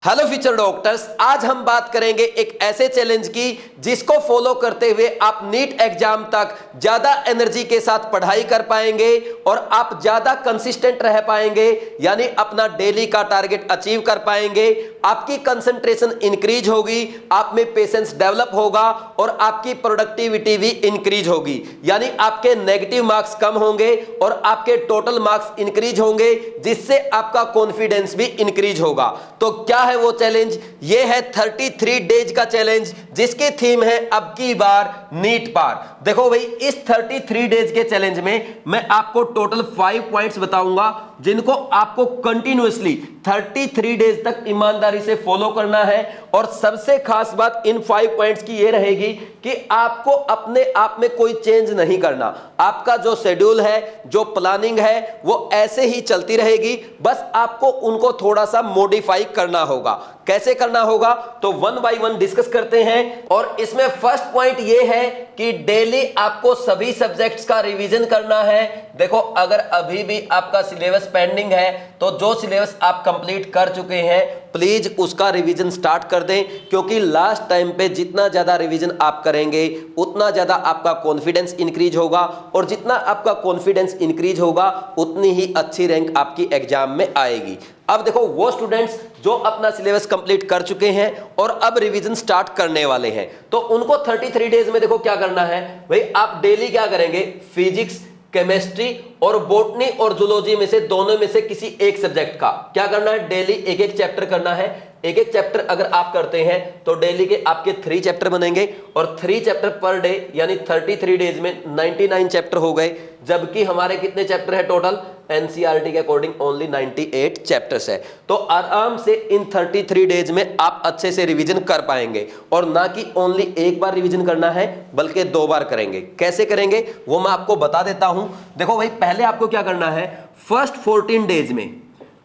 Hello future doctors, आज हम बात करेंगे एक ऐसे चैलेंज की जिसको फॉलो करते हुए आप नीट एग्जाम तक ज्यादा एनर्जी के साथ पढ़ाई कर पाएंगे और आप ज्यादा कंसिस्टेंट रह पाएंगे, यानी अपना डेली का टारगेट अचीव कर पाएंगे। आपकी कंसंट्रेशन इंक्रीज होगी, आप में पेशेंस डेवलप होगा और आपकी प्रोडक्टिविटी भी इंक्रीज होगी, यानी आपके नेगेटिव मार्क्स कम होंगे और आपके टोटल मार्क्स इंक्रीज होंगे, जिससे आपका कॉन्फिडेंस भी इंक्रीज होगा। तो क्या है वो चैलेंज? ये है 33 डेज का चैलेंज, जिसकी थीम है अब की बार नीट पार। देखो भाई, इस 33 डेज के चैलेंज में मैं आपको टोटल 5 पॉइंट्स बताऊंगा, जिनको आपको कंटिन्यूअसली 33 डेज तक ईमानदारी से फॉलो करना है। और सबसे खास बात इन 5 पॉइंट्स की ये रहेगी कि आपको अपने आप में कोई चेंज नहीं करना। आपका जो शेड्यूल है, जो प्लानिंग है, वो ऐसे ही चलती रहेगी, बस आपको उनको थोड़ा सा मॉडिफाई करना होगा। कैसे करना होगा तो 1 बाय 1 डिस्कस करते हैं। और इसमें फर्स्ट पॉइंट ये है कि डेली आपको सभी सब्जेक्ट्स का रिवीजन करना है। देखो, अगर अभी भी आपका सिलेबस पेंडिंग है तो जो सिलेबस आप कंप्लीट कर चुके हैं प्लीज उसका रिवीजन स्टार्ट कर दें, क्योंकि लास्ट टाइम पे जितना ज्यादा रिवीजन आप करेंगे उतना ज्यादा आपका कॉन्फिडेंस इंक्रीज होगा, और जितना आपका कॉन्फिडेंस इंक्रीज होगा उतनी ही अच्छी रैंक आपकी एग्जाम में आएगी। अब देखो, वो स्टूडेंट्स जो अपना सिलेबस कंप्लीट कर चुके हैं और अब रिवीजन स्टार्ट करने वाले हैं, तो उनको 33 डेज में देखो क्या करना है भाई। आप डेली क्या करेंगे, फिजिक्स, केमिस्ट्री और बॉटनी और जूलॉजी में से दोनों में से किसी एक सब्जेक्ट का क्या करना है, डेली एक एक चैप्टर करना है। एक एक चैप्टर अगर आप करते हैं तो डेली के आपके 3 चैप्टर बनेंगे, और 3 चैप्टर पर डे, यानी 33 डेज में 99 चैप्टर हो गए। जबकि हमारे कितने चैप्टर है टोटल, एनसीईआरटी के अकॉर्डिंग ओनली 98 चैप्टर्स है। तो आराम से इन 33 डेज में आप अच्छे से रिवीजन कर पाएंगे, और ना कि ओनली एक बार रिवीजन करना है बल्कि 2 बार करेंगे। कैसे करेंगे वो मैं आपको बता देता हूं। देखो भाई, पहले आपको क्या करना है, फर्स्ट 14 डेज में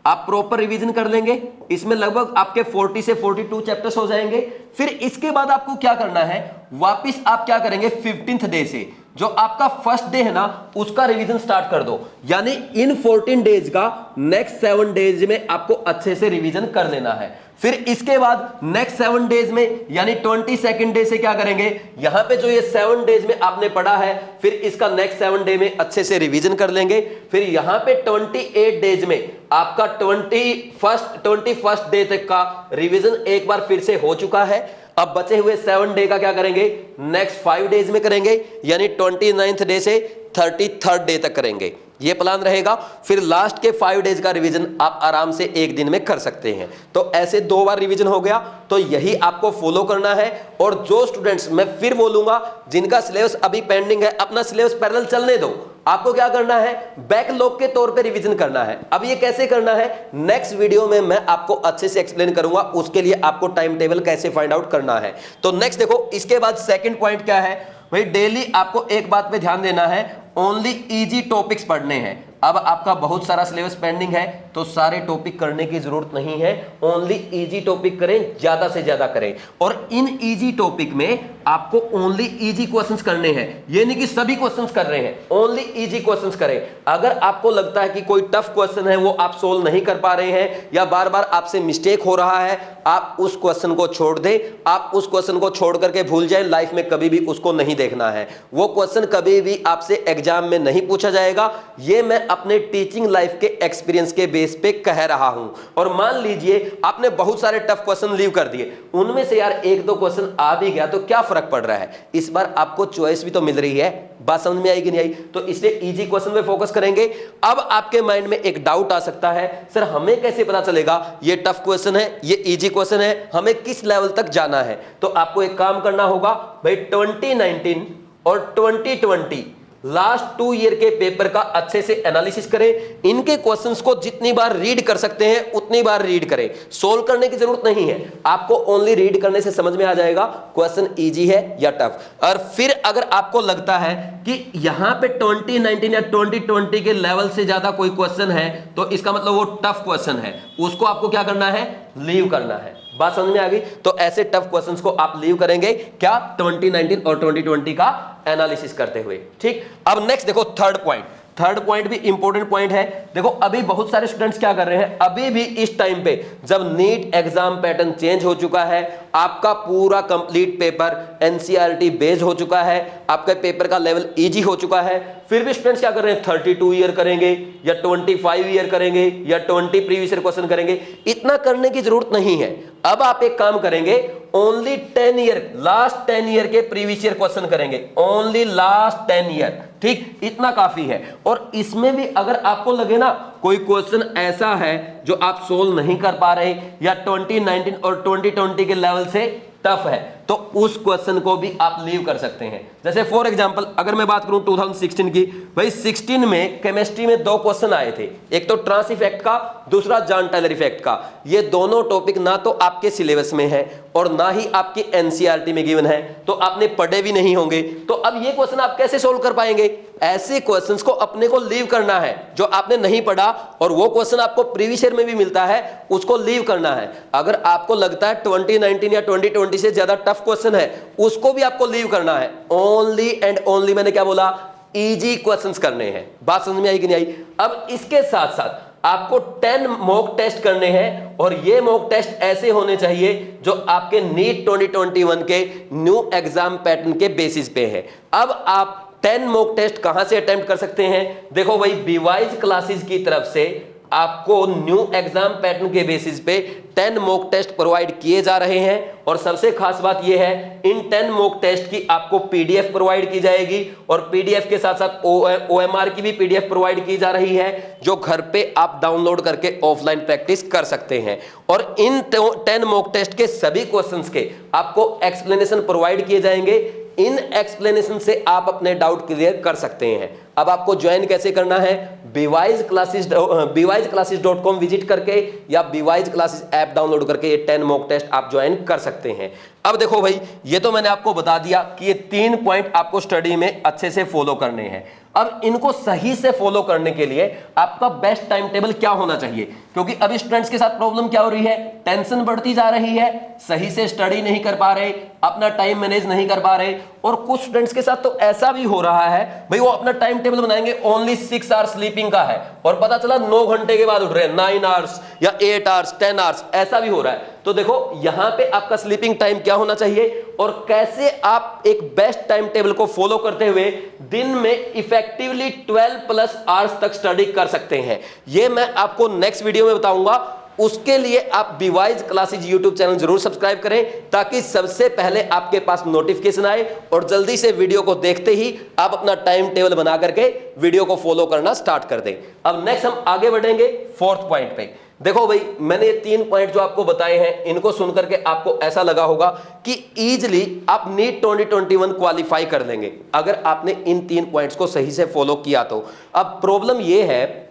आप प्रॉपर रिवीजन कर लेंगे। इसमें लगभग आपके 40 से 42 चैप्टर्स हो जाएंगे। फिर इसके बाद आपको क्या करना है, वापस आप क्या करेंगे, 15th डे से जो आपका फर्स्ट डे है ना उसका रिवीजन स्टार्ट कर दो। यानी इन 14 डेज का नेक्स्ट 7 डेज में आपको अच्छे से रिवीजन कर लेना है। फिर इसके बाद नेक्स्ट 7 डेज में, यानी 22nd डे से क्या करेंगे, यहां पे जो ये 7 डेज में आपने पढ़ा है फिर इसका नेक्स्ट 7 डे में अच्छे से रिवीजन कर लेंगे। फिर यहां पे 28 डेज में आपका 21st डे तक का रिवीजन एक बार फिर से हो चुका है। अब बचे हुए 7 डे का क्या करेंगे, नेक्स्ट 5 डेज में करेंगे, यानी 29th डे से 33rd डे तक करेंगे। ये प्लान रहेगा। फिर लास्ट के 5 डेज का रिवीजन आप आराम से एक दिन में कर सकते हैं। तो ऐसे 2 बार रिवीजन हो गया। तो यही आपको फॉलो करना है। और जो स्टूडेंट्स, मैं फिर बोलूंगा, जिनका सिलेबस अभी पेंडिंग है, अपना सिलेबस पैरेलल चलने दो। आपको क्या करना है, बैकलॉग के तौर पे रिवीजन करना है। अब ये कैसे करना है, नेक्स्ट वीडियो में मैं आपको अच्छे से एक्सप्लेन करूंगा। उसके लिए आपको टाइम टेबल कैसे फाइंड आउट करना है। तो नेक्स्ट देखो, इसके बाद सेकंड पॉइंट क्या है भाई, डेली आपको एक बात पे ध्यान देना है, ओनली इजी टॉपिक्स पढ़ने हैं। अब आपका बहुत सारा सिलेबस पेंडिंग है तो सारे टॉपिक करने की जरूरत नहीं है, ओनली इजी टॉपिक करें, ज्यादा से ज्यादा करें। और इन इजी टॉपिक में आपको ओनली इजी क्वेश्चंस करने हैं। ये नहीं कि सभी क्वेश्चंस कर रहे हैं, ओनली इजी क्वेश्चंस करें। अगर आपको लगता है कि कोई टफ क्वेश्चन है वो आप सोल्व नहीं कर पा रहे हैं, या बार बार आपसे मिस्टेक हो रहा है, आप उस क्वेश्चन को छोड़ दें। आप उस क्वेश्चन को छोड़ करके भूल जाएं, लाइफ में कभी भी उसको नहीं देखना है। वो क्वेश्चन कभी भी आपसे एग्जाम में नहीं पूछा जाएगा। ये मैं अपने टीचिंग लाइफ के एक्सपीरियंस के बेस पे कह रहा हूं। और मान लीजिए आपने बहुत सारे टफ क्वेश्चन लीव कर दिए, उनमें से यार 1-2 क्वेश्चन आ भी गया तो क्या फर्क पड़ रहा है, इस बार आपको चॉइस भी तो मिल रही है। बात समझ में आएगी नहीं आई? तो इसलिए इजी क्वेश्चन पे फोकस करेंगे। अब आपके माइंड में एक डाउट आ सकता है, सर हमें कैसे पता चलेगा ये टफ क्वेश्चन है, ये इजी क्वेश्चन है, हमें किस लेवल तक जाना है? तो आपको एक काम करना होगा भाई, 2019 और 2020 लास्ट 2 ईयर के पेपर का अच्छे से एनालिसिस करें। इनके क्वेश्चंस को जितनी बार रीड कर सकते हैं उतनी बार रीड करें। सोल्व करने की जरूरत नहीं है, आपको ओनली रीड करने से समझ में आ जाएगा क्वेश्चन इजी है या टफ। और फिर अगर आपको लगता है कि यहां पे 2019 या 2020 के लेवल से ज्यादा कोई क्वेश्चन है तो इसका मतलब वो टफ क्वेश्चन है, उसको आपको क्या करना है, लीव करना है। बात समझ में आ गई? तो ऐसे टफ क्वेश्चंस को आप लीव करेंगे क्या, 2019 और 2020 का एनालिसिस करते हुए। ठीक, अब नेक्स्ट देखो थर्ड पॉइंट। थर्ड पॉइंट भी इंपॉर्टेंट पॉइंट है। देखो अभी बहुत सारे स्टूडेंट्स क्या कर रहे हैं, अभी भी इस टाइम पे जब नीट एग्जाम पैटर्न चेंज हो चुका है, आपका पूरा कंप्लीट पेपर एनसीईआरटी बेस्ड हो चुका है, आपका पेपर का लेवल इजी हो चुका है, फिर भी स्टूडेंट्स क्या कर रहे हैं 32 ईयर करेंगे या 25 ईयर करेंगे या 20 प्रीवियस ईयर क्वेश्चन करेंगे। इतना करने की जरूरत नहीं है। अब आप एक काम करेंगे, ओनली 10 ईयर, लास्ट 10 ईयर के प्रीवियस ईयर क्वेश्चन करेंगे, ओनली लास्ट 10 ईयर, ठीक, इतना काफी है। और इसमें भी अगर आपको लगे ना कोई क्वेश्चन ऐसा है जो आप सोल्व नहीं कर पा रहे या 2019 और 2020 के लेवल से टफ है, तो उस क्वेश्चन को भी आप लीव कर सकते हैं। जैसे फॉर एग्जांपल अगर मैं बात करूं 2016 की, भाई 16 में केमिस्ट्री में 2 क्वेश्चन आए थे, एक तो ट्रांस इफेक्ट का, दूसरा जॉन टायलर इफेक्ट का। ये दोनों टॉपिक ना तो आपके सिलेबस में है और ना ही आपके एनसीईआरटी में गिवन है, तो आपने पढ़े भी नहीं होंगे। तो अब ये क्वेश्चन आप कैसे सोल्व कर पाएंगे? ऐसे क्वेश्चंस को अपने को लीव करना है। जो आपने नहीं पढ़ा और वो क्वेश्चन आपको प्रीवियस ईयर में भी मिलता है, उसको लीव करना है। अगर आपको लगता है 2019 या 2020 से ज्यादा टफ क्वेश्चन है, उसको भी आपको लीव करना है। ओनली एंड ओनली, मैंने क्या बोला, इजी क्वेश्चंस करने हैं। बात समझ में आई कि नहीं आई? अब इसके साथ साथ आपको 10 मॉक टेस्ट करने हैं और ये मॉक टेस्ट ऐसे होने चाहिए जो आपके नीट 2021 के न्यू एग्जाम पैटर्न के बेसिस पे है। अब आप 10 मॉक टेस्ट कहां से अटेम्प्ट कर सकते हैं? देखो भाई, बीवाइज क्लासेस की तरफ से आपको न्यू एग्जाम पैटर्न के बेसिस पे 10 मॉक टेस्ट प्रोवाइड किए जा रहे हैं। और सबसे खास बात यह है, इन 10 मॉक टेस्ट की आपको पीडीएफ प्रोवाइड की जाएगी और पीडीएफ के साथ साथ ओएमआर की भी पीडीएफ प्रोवाइड की जा रही है, जो घर पे आप डाउनलोड करके ऑफलाइन प्रैक्टिस कर सकते हैं। और इन 10 मॉक टेस्ट के सभी क्वेश्चंस के आपको एक्सप्लेनेशन प्रोवाइड किए जाएंगे। इन एक्सप्लेनेशन से आप अपने डाउट क्लियर कर सकते हैं। अब आपको ज्वाइन कैसे करना है? bewiseclasses.com विजिट करके या bewise क्लासेस ऐप डाउनलोड करके ये 10 मॉक टेस्ट आप ज्वाइन कर सकते हैं। अब देखो भाई, ये तो मैंने आपको बता दिया कि ये 3 पॉइंट आपको स्टडी में अच्छे से फॉलो करने हैं। अब इनको सही से फॉलो करने के लिए आपका बेस्ट टाइम टेबल क्या होना चाहिए? क्योंकि अभी स्टूडेंट्स के साथ प्रॉब्लम क्या हो रही है, टेंशन बढ़ती जा रही है, सही से स्टडी नहीं कर पा रहे, अपना टाइम मैनेज नहीं कर पा रहे। और कुछ स्टूडेंट्स के साथ तो ऐसा भी हो रहा है भाई, वो अपना टाइम टेबल बनाएंगे ओनली 6 आवर्स स्लीपिंग का है और पता चला 9 घंटे के बाद उठ रहे हैं, 9 आवर्स या 8 आवर्स 10 आवर्स, ऐसा भी हो रहा है। तो देखो यहां पे आपका स्लीपिंग टाइम क्या होना चाहिए और कैसे आप एक बेस्ट टाइम टेबल को फॉलो करते हुए दिन में इफेक्टिवली 12+ आवर्स तक स्टडी कर सकते हैं, ये मैं आपको नेक्स्ट वीडियो में बताऊंगा। उसके लिए आप बीवाइज क्लासेज यूट्यूब चैनल जरूर सब्सक्राइब करें ताकि सबसे पहले आपके पास नोटिफिकेशन आए और जल्दी से वीडियो को देखते ही आप अपना टाइम टेबल बना करके वीडियो को फॉलो करना स्टार्ट कर दें। अब नेक्स्ट हम आगे बढ़ेंगे 4th पॉइंट पे। देखो भाई, मैंने ये 3 पॉइंट जो आपको बताए हैं, इनको सुनकर के आपको ऐसा लगा होगा कि इजीली आप नीट 2021 क्वालिफाई कर लेंगे अगर आपने इन 3 पॉइंट्स को सही से फॉलो किया तो। अब प्रॉब्लम ये है,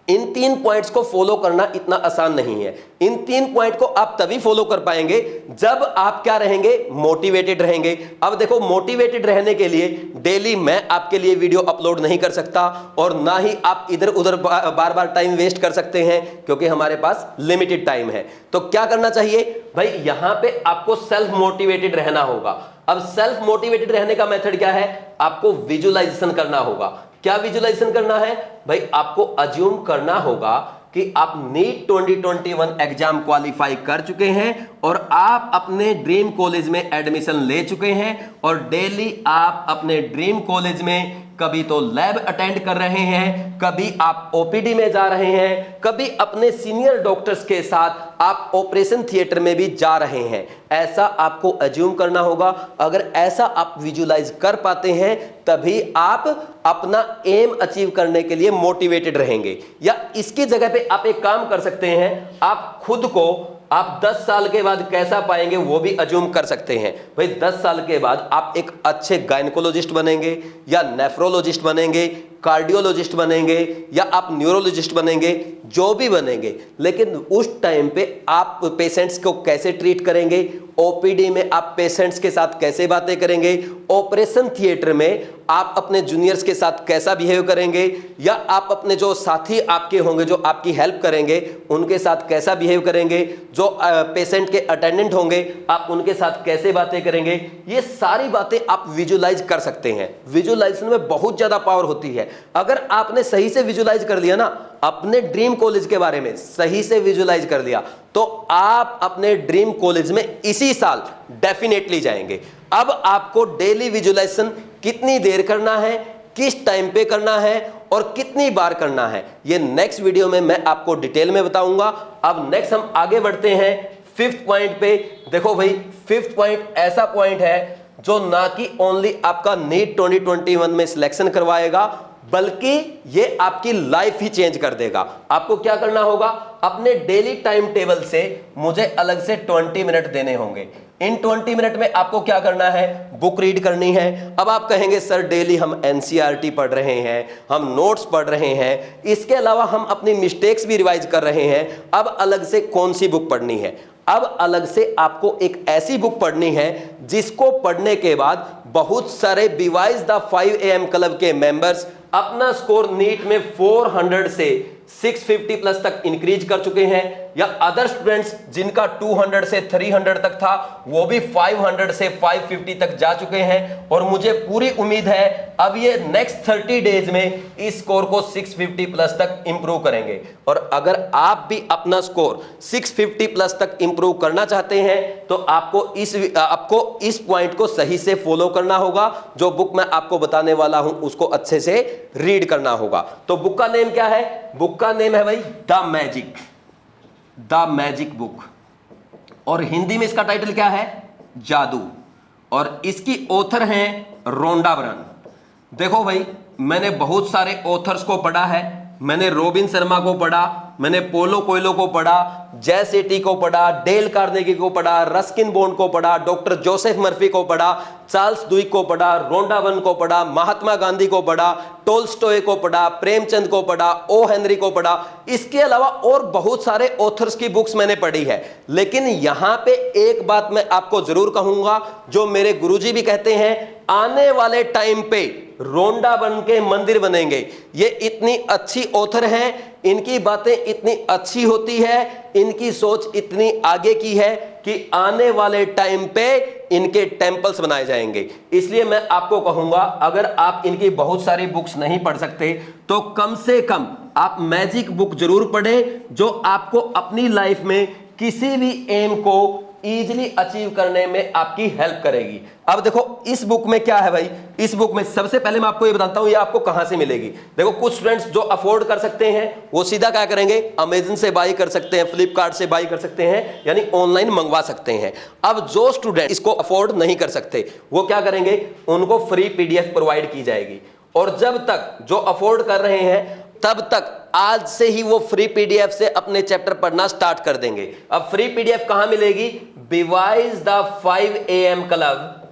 इन 3 पॉइंट्स को फॉलो करना इतना आसान नहीं है। इन 3 पॉइंट को आप तभी फॉलो कर पाएंगे जब आप क्या रहेंगे, मोटिवेटेड रहेंगे। अब देखो, मोटिवेटेड रहने के लिए डेली मैं आपके लिए वीडियो अपलोड नहीं कर सकता और ना ही आप इधर उधर बार बार टाइम वेस्ट कर सकते हैं क्योंकि हमारे पास लिमिटेड टाइम है। तो क्या करना चाहिए भाई, यहां पे आपको सेल्फ मोटिवेटेड रहना होगा। अब सेल्फ मोटिवेटेड रहने का मेथड क्या है? आपको विजुअलाइजेशन करना होगा। क्या विजुअलाइजेशन करना है भाई? आपको अज्यूम करना होगा कि आप नीट 2021 एग्जाम क्वालिफाई कर चुके हैं और आप अपने ड्रीम कॉलेज में एडमिशन ले चुके हैं और डेली आप अपने ड्रीम कॉलेज में कभी तो लैब अटेंड कर रहे हैं, कभी आप ओपीडी में जा रहे हैं, कभी अपने सीनियर डॉक्टर्स के साथ आप ऑपरेशन थिएटर में भी जा रहे हैं। ऐसा आपको अज्यूम करना होगा। अगर ऐसा आप विजुअलाइज कर पाते हैं तभी आप अपना एम अचीव करने के लिए मोटिवेटेड रहेंगे। या इसकी जगह पे आप एक काम कर सकते हैं, आप खुद को आप 10 साल के बाद कैसा पाएंगे वो भी अज्यूम कर सकते हैं। भाई 10 साल के बाद आप एक अच्छे गायनेकोलॉजिस्ट बनेंगे या नेफ्रोलॉजिस्ट बनेंगे, कार्डियोलॉजिस्ट बनेंगे या आप न्यूरोलॉजिस्ट बनेंगे, जो भी बनेंगे, लेकिन उस टाइम पे आप पेशेंट्स को कैसे ट्रीट करेंगे, ओपीडी में आप पेशेंट्स के साथ कैसे बातें करेंगे, ऑपरेशन थिएटर में आप अपने जूनियर्स के साथ कैसा बिहेव करेंगे, या आप अपने जो साथी आपके होंगे जो आपकी हेल्प करेंगे उनके साथ कैसा बिहेव करेंगे, जो पेशेंट के अटेंडेंट होंगे आप उनके साथ कैसे बातें करेंगे। ये सारी बातें आप विजुलाइज कर सकते हैं। विजुलाइजेशन में बहुत ज्यादा पावर होती है। अगर आपने सही से विजुलाइज कर लिया ना, अपने ड्रीम कॉलेज के बारे में सही से विजुलाइज कर लिया, तो आप अपने ड्रीम कॉलेज में इसी साल डेफिनेटली जाएंगे। अब आपको डेली विजुलाइजेशन कितनी देर करना है, किस टाइम पे करना है और कितनी बार करना है, ये नेक्स्ट वीडियो में मैं आपको डिटेल में बताऊंगा। अब नेक्स्ट हम आगे बढ़ते हैं 5th पॉइंट पे। देखो भाई 5th पॉइंट ऐसा पॉइंट है जो ना कि ओनली आपका नीट 2021 में सिलेक्शन करवाएगा, बल्कि ये आपकी लाइफ ही चेंज कर देगा। आपको क्या करना होगा, अपने डेली टाइम टेबल से मुझे अलग से 20 मिनट देने होंगे। इन 20 मिनट में आपको क्या करना है, बुक रीड करनी है। अब आप कहेंगे सर डेली हम एनसीईआरटी पढ़ रहे हैं, हम नोट्स पढ़ रहे हैं, इसके अलावा हम अपनी मिस्टेक्स भी रिवाइज कर रहे हैं, अब अलग से कौन सी बुक पढ़नी है। अब अलग से आपको एक ऐसी बुक पढ़नी है जिसको पढ़ने के बाद बहुत सारे रिवाइज द 5 AM क्लब के मेंबर्स अपना स्कोर नीट में 400 से 650 प्लस तक इंक्रीज कर चुके हैं, या अदर स्टूडेंट्स जिनका 200 से 300 तक था वो भी 500 से 550 तक जा चुके हैं। और मुझे पूरी उम्मीद है अब ये नेक्स्ट 30 डेज में इस स्कोर को 650 प्लस तक इंप्रूव करेंगे। और अगर आप भी अपना स्कोर 650 प्लस तक इंप्रूव करना चाहते हैं तो आपको इस पॉइंट को सही से फॉलो करना होगा। जो बुक मैं आपको बताने वाला हूं उसको अच्छे से रीड करना होगा। तो बुक का नेम क्या है, बुक का नेम है भाई द मैजिक बुक, और हिंदी में इसका टाइटल क्या है, जादू, और इसकी ऑथर हैं रोंडा बरन। देखो भाई मैंने बहुत सारे ऑथर्स को पढ़ा है, मैंने रॉबिन शर्मा को पढ़ा, मैंने पोलो कोयलो को पढ़ा, जय सेठी को पढ़ा, डेल कार्नेगी को पढ़ा, रस्किन बॉन्ड को पढ़ा, डॉक्टर जोसेफ मर्फी को पढ़ा, चार्ल्स डुइक को पढ़ा, रोंडा बर्न को पढ़ा, महात्मा गांधी को पढ़ा, टोल्स्टॉय को पढ़ा, प्रेमचंद को पढ़ा, ओ हेनरी को पढ़ा। इसके अलावा और बहुत सारे ऑथर्स की बुक्स मैंने पढ़ी है। लेकिन यहां पे एक बात मैं आपको जरूर कहूंगा, जो मेरे गुरुजी भी कहते हैं, आने वाले टाइम पे रोंडा बर्न के मंदिर बनेंगे। ये इतनी अच्छी ऑथर हैं, इनकी बातें इतनी अच्छी होती है, इनकी सोच इतनी आगे की है कि आने वाले टाइम पे इनके टेंपल्स बनाए जाएंगे। इसलिए मैं आपको कहूंगा अगर आप इनकी बहुत सारी बुक्स नहीं पढ़ सकते तो कम से कम आप मैजिक बुक जरूर पढ़ें, जो आपको अपनी लाइफ में किसी भी एम को इजीली अचीव करने में आपकी हेल्प करेगी। अब देखो इस बुक में क्या है भाई, इस बुक में सबसे पहले मैं आपको ये बताता हूं ये आपको कहां से मिलेगी। देखो कुछ स्टूडेंट्स जो अफोर्ड कर सकते हैं वो सीधा क्या करेंगे, अमेजन से बाई कर सकते हैं, फ्लिपकार्ट से बाई कर सकते हैं, यानी ऑनलाइन मंगवा सकते हैं। अब जो स्टूडेंट इसको अफोर्ड नहीं कर सकते वो क्या करेंगे, उनको फ्री पीडीएफ प्रोवाइड की जाएगी। और जब तक जो अफोर्ड कर रहे हैं तब तक आज से ही वो फ्री पीडीएफ से अपने चैप्टर पढ़ना स्टार्ट कर देंगे। अब फ्री पीडीएफ कहां मिलेगी, revise the 5 AM club,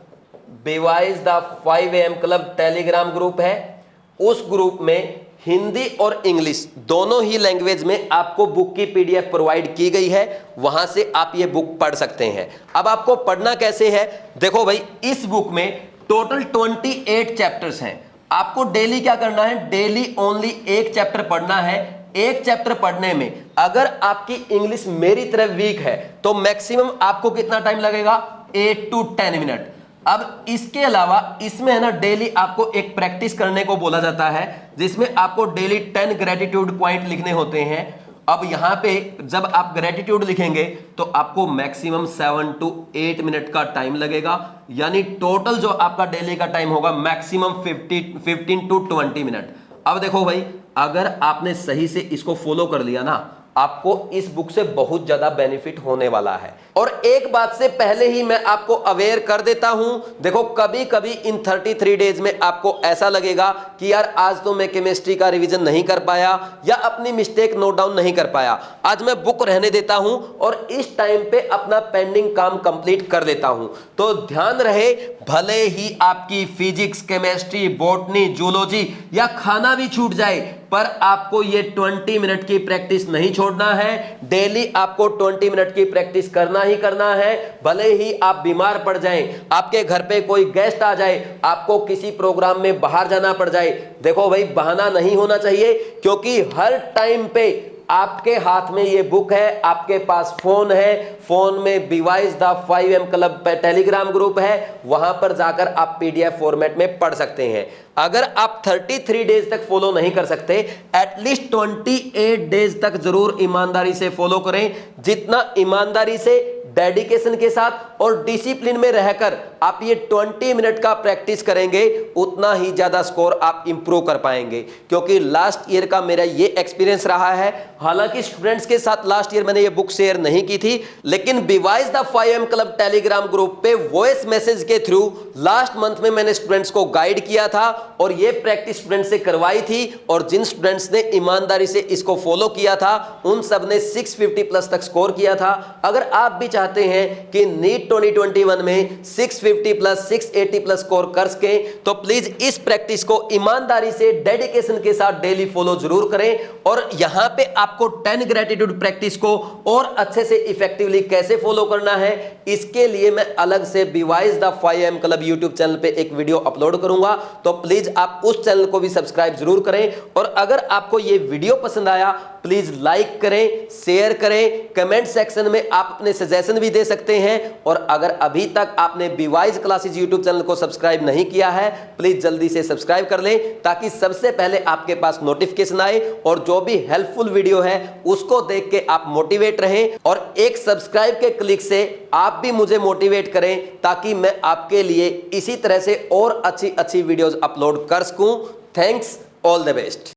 revise the 5 AM club Telegram group है। उस ग्रुप में हिंदी और इंग्लिश दोनों ही लैंग्वेज में आपको बुक की पीडीएफ प्रोवाइड की गई है, वहां से आप ये बुक पढ़ सकते हैं। अब आपको पढ़ना कैसे है, देखो भाई इस बुक में टोटल 28 चैप्टर्स हैं। आपको डेली क्या करना है, डेली ओनली एक चैप्टर पढ़ना है। एक चैप्टर पढ़ने में अगर आपकी इंग्लिश मेरी तरह वीक है तो मैक्सिमम आपको कितना टाइम लगेगा, 8 to 10 मिनट। अब इसके अलावा इसमें है ना डेली आपको एक प्रैक्टिस करने को बोला जाता है, जिसमें आपको डेली 10 ग्रेटिट्यूड पॉइंट लिखने होते हैं। अब यहां पे जब आप ग्रेटिट्यूड लिखेंगे तो आपको मैक्सिमम 7 to 8 मिनट का टाइम लगेगा, यानी टोटल जो आपका डेली का टाइम होगा मैक्सिमम 15 to 20 मिनट। अब देखो भाई अगर आपने सही से इसको फॉलो कर लिया ना, आपको इस बुक से बहुत ज्यादा बेनिफिट होने वाला है। और एक बात से पहले ही मैं आपको अवेयर कर देता हूं, देखो कभी कभी इन 33 डेज में आपको ऐसा लगेगा कि यार आज तो मैं केमिस्ट्री का रिवीजन नहीं कर पाया या अपनी मिस्टेक नोट डाउन नहीं कर पाया, आज मैं बुक रहने देता हूं और इस टाइम पे अपना पेंडिंग काम कंप्लीट कर लेता हूं। तो ध्यान रहे, भले ही आपकी फिजिक्स, केमिस्ट्री, बॉटनी, जूलॉजी या खाना भी छूट जाए, पर आपको ये 20 मिनट की प्रैक्टिस नहीं छोड़ना है। डेली आपको 20 मिनट की प्रैक्टिस करना ही करना है। भले ही आप बीमार पड़ जाएं, आपके घर पे कोई गेस्ट आ जाए, आपको किसी प्रोग्राम में बाहर जाना पड़ जाए, देखो भाई बहाना नहीं होना चाहिए, क्योंकि हर टाइम पे आपके हाथ में ये बुक है, आपके पास फोन है, फोन में be wise the 5M club Telegram group है, वहां पर जाकर आप पीडीएफ फॉर्मेट में पढ़ सकते हैं। अगर आप 33 डेज तक फॉलो नहीं कर सकते, एटलीस्ट 28 डेज तक जरूर ईमानदारी से फॉलो करें। जितना ईमानदारी से, डेडिकेशन के साथ और डिसिप्लिन में रहकर आप ये 20 मिनट का प्रैक्टिस करेंगे, उतना ही ज्यादा स्कोर आप इंप्रूव कर पाएंगे। क्योंकि लास्ट ईयर का मेरा ये एक्सपीरियंस रहा है। हालांकि स्टूडेंट्स के साथ लास्ट ईयर मैंने ये बुक शेयर नहीं की थी, लेकिन be wise the 5M club Telegram group पे वॉइस मैसेज के थ्रू लास्ट मंथ में मैंने स्टूडेंट्स को गाइड किया था और ये प्रैक्टिस स्टूडेंट्स से करवाई थी। और जिन स्टूडेंट्स ने ईमानदारी से इसको फॉलो किया था, उन सब ने 650 प्लस तक स्कोर किया था। अगर आप भी चाहते हैं कि नीट 2021 में 650 प्लस 680 प्लस स्कोर कर सके, तो प्लीज इस प्रैक्टिस को ईमानदारी से, डेडिकेशन के साथ डेली फॉलो जरूर करें। और यहां पे आपको 10 ग्रेटिट्यूड प्रैक्टिस को और अच्छे से इफेक्टिवली कैसे फॉलो करना है, इसके लिए मैं अलग से be wise the 5M club YouTube channel पे एक वीडियो अपलोड करूंगा, तो प्लीज आप उस चैनल को भी सब्सक्राइब जरूर करें। और अगर आपको ये वीडियो पसंद आया, प्लीज लाइक करें, शेयर करें, कमेंट सेक्शन में आप अपने सजेशन भी दे सकते हैं। और अगर अभी तक आपने बीवाइस क्लासेस यूट्यूब चैनल को सब्सक्राइब नहीं किया है, प्लीज जल्दी से सब्सक्राइब कर लें, ताकि सबसे पहले आपके पास नोटिफिकेशन आए और जो भी हेल्पफुल वीडियो है उसको देख के आप मोटिवेट रहें। और एक सब्सक्राइब के क्लिक से आप भी मुझे मोटिवेट करें, ताकि मैं आपके लिए इसी तरह से और अच्छी अच्छी वीडियोस अपलोड कर सकूं। Thanks, all the best.